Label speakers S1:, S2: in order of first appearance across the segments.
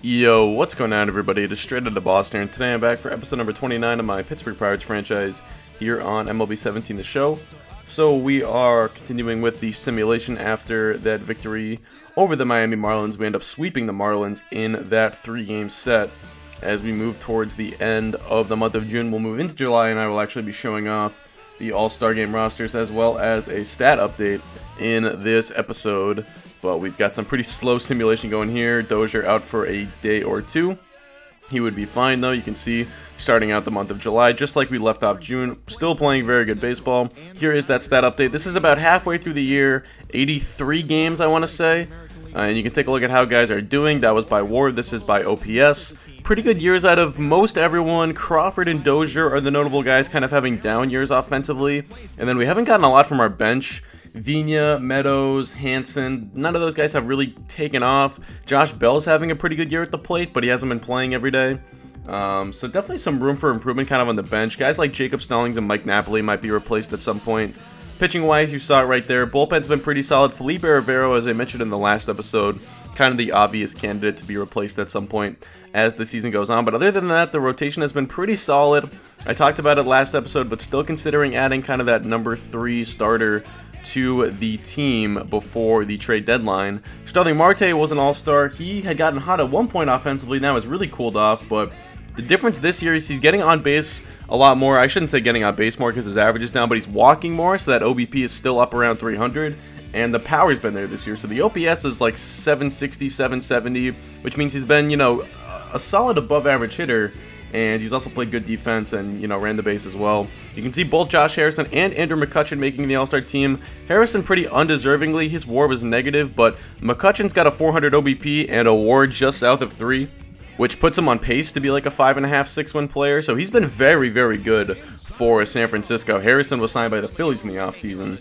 S1: Yo, what's going on, everybody? It is Straight Outta Boston, and today I'm back for episode number 29 of my Pittsburgh Pirates franchise here on MLB 17 The Show. So we are continuing with the simulation after that victory over the Miami Marlins. We end up sweeping the Marlins in that 3-game set. As we move towards the end of the month of June, we'll move into July, and I will actually be showing off the All-Star Game rosters as well as a stat update in this episode. But we've got some pretty slow simulation going here. Dozier out for a day or two. He would be fine, though. You can see starting out the month of July, just like we left off June, still playing very good baseball. Here is that stat update. This is about halfway through the year, 83 games, I want to say. And you can take a look at how guys are doing. That was by WAR. This is by OPS. Pretty good years out of most everyone. Crawford and Dozier are the notable guys kind of having down years offensively. And then we haven't gotten a lot from our bench. Vina, Meadows, Hanson, none of those guys have really taken off. Josh Bell's having a pretty good year at the plate, but he hasn't been playing every day. So definitely some room for improvement kind of on the bench. Guys like Jacob Stallings and Mike Napoli might be replaced at some point. Pitching-wise, you saw it right there. Bullpen's been pretty solid. Felipe Rivero, as I mentioned in the last episode, kind of the obvious candidate to be replaced at some point as the season goes on. But other than that, the rotation has been pretty solid. I talked about it last episode, but still considering adding kind of that number 3 starter to the team before the trade deadline. Starling Marte was an all-star. He had gotten hot at one point offensively, now has really cooled off, but the difference this year is he's getting on base a lot more. I shouldn't say getting on base more because his average is down, but he's walking more, so that OBP is still up around 300, and the power's been there this year. So the OPS is like 760, 770, which means he's been, you know, a solid above average hitter. And he's also played good defense and, you know, ran the base as well. You can see both Josh Harrison and Andrew McCutchen making the All-Star team. Harrison pretty undeservingly. His WAR was negative, but McCutchen's got a 400 OBP and a WAR just south of 3, which puts him on pace to be like a 5.5, 6-win player. So he's been very, very good for San Francisco. Harrison was signed by the Phillies in the offseason.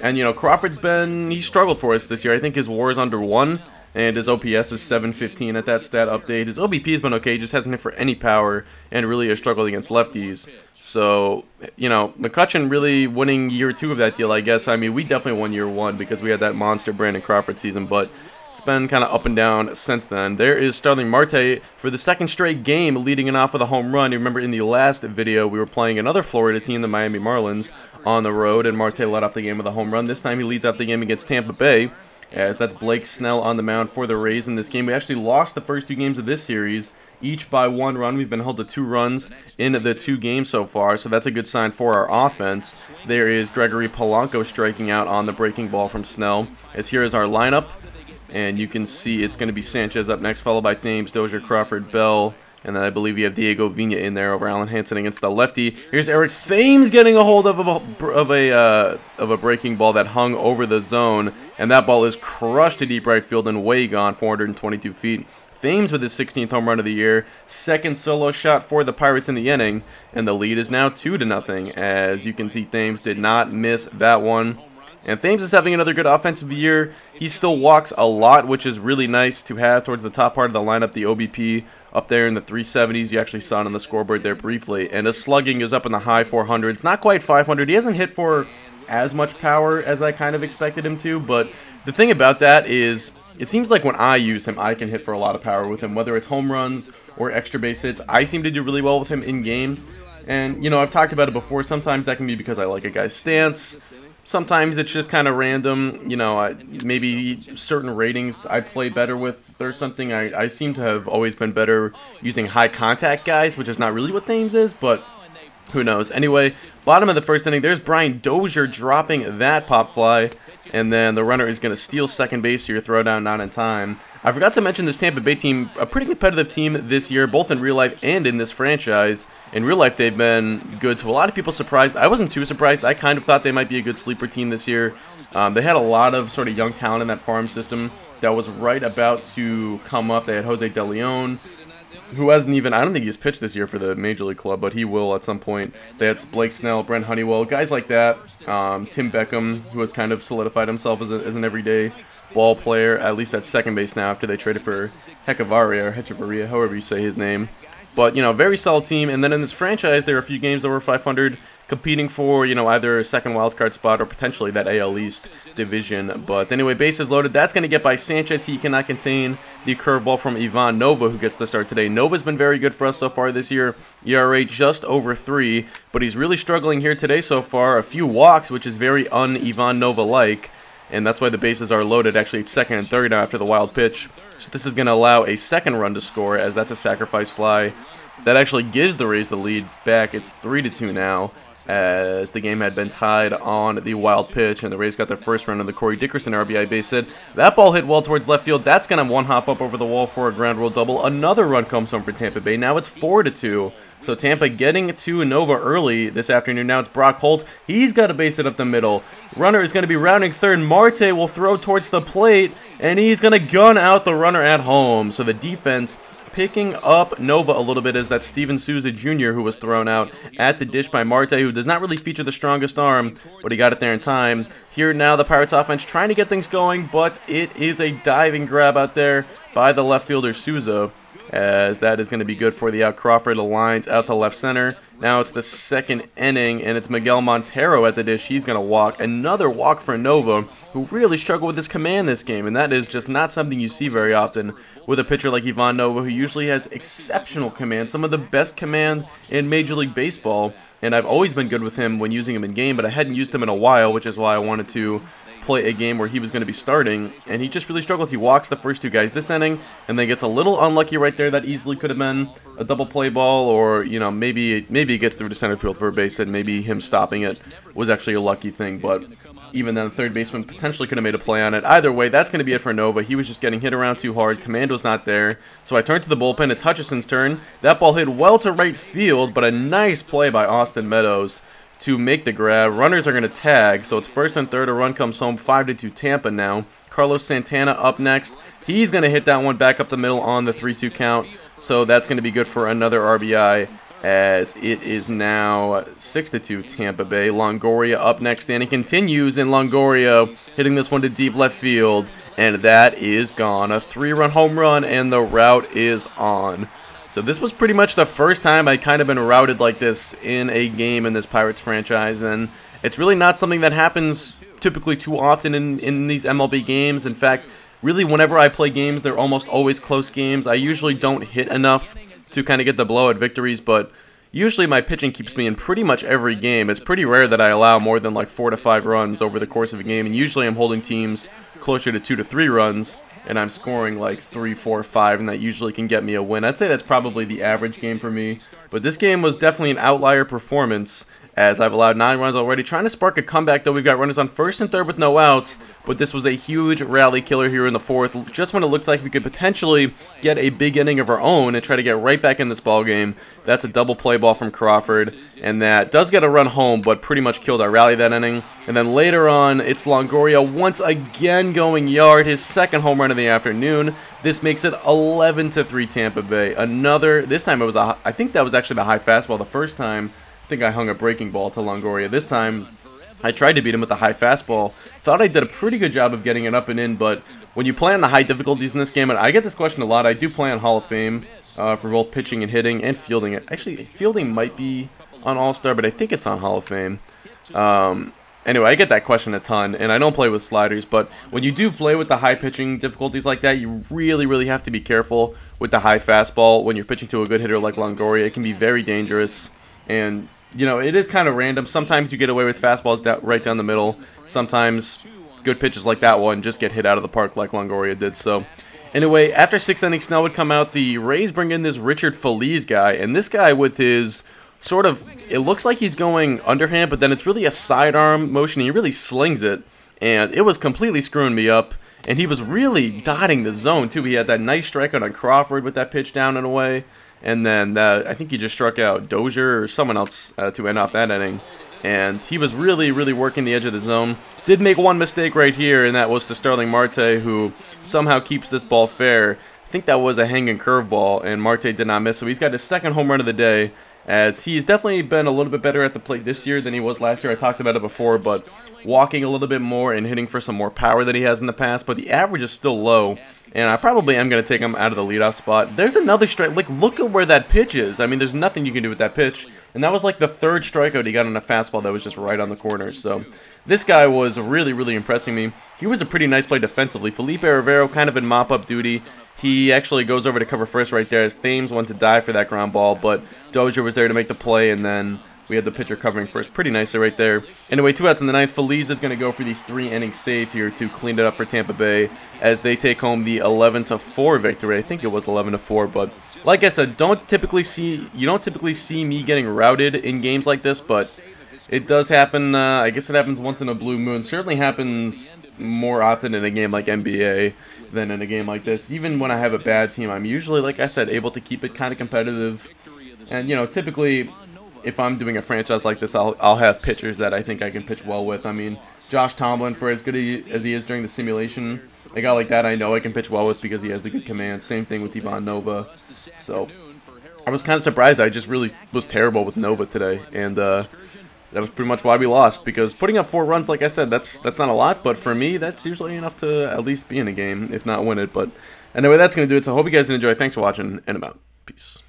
S1: And, you know, Crawford's he struggled for us this year. I think his WAR is under 1. And his OPS is 715 at that stat update. His OBP has been okay, just hasn't hit for any power, and really has struggled against lefties. So, you know, McCutchen really winning year 2 of that deal, I guess. I mean, we definitely won year 1 because we had that monster Brandon Crawford season, but it's been kind of up and down since then. There is Starling Marte for the 2nd straight game, leading it off with a home run. You remember in the last video, we were playing another Florida team, the Miami Marlins, on the road, and Marte led off the game with a home run. This time he leads off the game against Tampa Bay, as that's Blake Snell on the mound for the Rays in this game. We actually lost the first 2 games of this series, each by 1 run. We've been held to 2 runs in the 2 games so far, so that's a good sign for our offense. There is Gregory Polanco striking out on the breaking ball from Snell. As here is our lineup, and you can see it's going to be Sanchez up next, followed by Thames, Dozier, Crawford, Bell, and then I believe you have Diego Vina in there over Alan Hansen against the lefty. Here's Eric Thames getting a hold of a breaking ball that hung over the zone, and that ball is crushed to deep right field and way gone, 422 feet. Thames with his 16th home run of the year, 2nd solo shot for the Pirates in the inning, and the lead is now 2-0. As you can see, Thames did not miss that one. And Thames is having another good offensive year. He still walks a lot, which is really nice to have towards the top part of the lineup. The OBP up there in the 370s. You actually saw it on the scoreboard there briefly. And his slugging is up in the high 400s. Not quite 500. He hasn't hit for as much power as I kind of expected him to. But the thing about that is, it seems like when I use him, I can hit for a lot of power with him. Whether it's home runs or extra base hits, I seem to do really well with him in-game. And, you know, I've talked about it before. Sometimes that can be because I like a guy's stance. Sometimes it's just kind of random, you know, maybe certain ratings I play better with or something. I seem to have always been better using high contact guys, which is not really what Thames is, but who knows. Anyway, bottom of the 1st inning, there's Brian Dozier dropping that pop fly, and then the runner is going to steal second base here, throw down not in time. I forgot to mention this Tampa Bay team, a pretty competitive team this year, both in real life and in this franchise. In real life, they've been good, to a lot of people surprised. I wasn't too surprised. I kind of thought they might be a good sleeper team this year. They had a lot of sort of young talent in that farm system that was right about to come up. They had Jose De Leon, who hasn't even, I don't think he's pitched this year for the Major League club, but he will at some point. They had Blake Snell, Brent Honeywell, guys like that. Tim Beckham, who has kind of solidified himself as an everyday ball player, at least at second base now after they traded for Hechavarria, or Hechavarria, however you say his name. But, you know, very solid team. And then in this franchise, there are a few games over 500 competing for, you know, either a second wildcard spot or potentially that AL East division. But anyway, bases loaded. That's going to get by Sanchez. He cannot contain the curveball from Ivan Nova, who gets the start today. Nova's been very good for us so far this year. ERA just over 3, but he's really struggling here today so far. A few walks, which is very un-Ivan Nova-like. And that's why the bases are loaded. Actually, it's second and third now after the wild pitch. So this is going to allow a second run to score, as that's a sacrifice fly. That actually gives the Rays the lead back. It's 3-2 now, as the game had been tied on the wild pitch, and the Rays got their first run on the Corey Dickerson RBI base hit. That ball hit well towards left field. That's going to one hop up over the wall for a ground rule double. Another run comes home for Tampa Bay. Now it's 4-2. So Tampa getting to Nova early this afternoon. Now it's Brock Holt. He's got to base it up the middle. Runner is going to be rounding third. Marte will throw towards the plate, and he's going to gun out the runner at home. So the defense picking up Nova a little bit is that Steven Souza Jr., who was thrown out at the dish by Marte, who does not really feature the strongest arm, but he got it there in time. Here now the Pirates offense trying to get things going, but it is a diving grab out there by the left fielder Souza, as that is going to be good for the out. Crawford aligns out to left center. Now it's the second inning, and it's Miguel Montero at the dish. He's going to walk. Another walk for Nova, who really struggled with his command this game, and that is just not something you see very often with a pitcher like Ivan Nova, who usually has exceptional command, some of the best command in Major League Baseball, and I've always been good with him when using him in game, but I hadn't used him in a while, which is why I wanted to play a game where he was going to be starting, and he just really struggled. He walks the first two guys this inning, and then gets a little unlucky right there. That easily could have been a double play ball, or, you know, maybe he gets through to center field for a base hit. Maybe him stopping it was actually a lucky thing, but even then, the third baseman potentially could have made a play on it. Either way, that's going to be it for Nova. He was just getting hit around too hard. Command was not there. So I turned to the bullpen. It's Hutchison's turn. That ball hit well to right field, but a nice play by Austin Meadows to make the grab. Runners are going to tag, so it's first and third. A run comes home. 5-2 Tampa now. Carlos Santana up next. He's going to hit that one back up the middle on the 3-2 count, so that's going to be good for another RBI, as it is now 6-2 Tampa Bay. Longoria up next, and he continues, and Longoria hitting this one to deep left field, and that is gone. A 3-run home run, and the route is on. So this was pretty much the first time I'd kind of been routed like this in a game in this Pirates franchise, and it's really not something that happens typically too often in these MLB games. In fact, really whenever I play games, they're almost always close games. I usually don't hit enough to kind of get the blowout victories, but usually my pitching keeps me in pretty much every game. It's pretty rare that I allow more than like 4 to 5 runs over the course of a game, and usually I'm holding teams closer to 2 to 3 runs, and I'm scoring like 3, 4, 5, and that usually can get me a win. I'd say that's probably the average game for me, but this game was definitely an outlier performance, as I've allowed 9 runs already. Trying to spark a comeback, though. We've got runners on first and third with no outs, but this was a huge rally killer here in the fourth, just when it looked like we could potentially get a big inning of our own and try to get right back in this ball game. That's a double play ball from Crawford, and that does get a run home, but pretty much killed our rally that inning. And then later on, it's Longoria once again going yard, his second home run of the afternoon. This makes it 11-3 Tampa Bay. Another, this time it was I think that was actually the high fastball. The first time, I think I hung a breaking ball to Longoria. This time, I tried to beat him with the high fastball. Thought I did a pretty good job of getting it up and in, but when you play on the high difficulties in this game, and I get this question a lot, I do play on Hall of Fame for both pitching and hitting and fielding. Actually, fielding might be on All-Star, but I think it's on Hall of Fame. Anyway, I get that question a ton, and I don't play with sliders, but when you do play with the high pitching difficulties like that, you really, really have to be careful with the high fastball when you're pitching to a good hitter like Longoria. It can be very dangerous, and you know, it is kind of random. Sometimes you get away with fastballs right down the middle. Sometimes good pitches like that one just get hit out of the park like Longoria did. So anyway, after 6 innings, Snell would come out. The Rays bring in this Richard Feliz guy, and this guy with his sort of, it looks like he's going underhand, but then it's really a sidearm motion. He really slings it, and it was completely screwing me up. And he was really dotting the zone, too. He had that nice strikeout on Crawford with that pitch down and away. And then I think he just struck out Dozier or someone else to end off that inning. And he was really, really working the edge of the zone. Did make one mistake right here, and that was to Starling Marte, who somehow keeps this ball fair. I think that was a hanging curveball, and Marte did not miss. So he's got his second home run of the day, as he's definitely been a little bit better at the plate this year than he was last year. I talked about it before, but walking a little bit more and hitting for some more power than he has in the past, but the average is still low, and I probably am going to take him out of the leadoff spot. There's another strike. Like, look at where that pitch is. I mean, there's nothing you can do with that pitch, and that was like the third strikeout he got on a fastball that was just right on the corner. So this guy was really, really impressing me. He was a pretty nice play defensively. Felipe Rivero kind of in mop-up duty. He actually goes over to cover first right there as Thames went to die for that ground ball, but Dozier was there to make the play, and then we had the pitcher covering first pretty nicely right there. Anyway, 2 outs in the ninth. Feliz is going to go for the 3-inning save here to clean it up for Tampa Bay as they take home the 11-4 victory. I think it was 11-4, but like I said, you don't typically see me getting routed in games like this, but it does happen. I guess it happens once in a blue moon. Certainly happens more often in a game like NBA than in a game like this. Even when I have a bad team, I'm usually, like I said, able to keep it kind of competitive. And, you know, typically, if I'm doing a franchise like this, I'll have pitchers that I think I can pitch well with. I mean, Josh Tomlin, for as good as he is during the simulation, a guy like that I know I can pitch well with because he has the good command. Same thing with Ivan Nova. So I was kind of surprised. I just really was terrible with Nova today, and that was pretty much why we lost, because putting up 4 runs, like I said, that's not a lot, but for me, that's usually enough to at least be in a game, if not win it. But anyway, that's going to do it, so I hope you guys enjoy. Thanks for watching, and I'm out. Peace.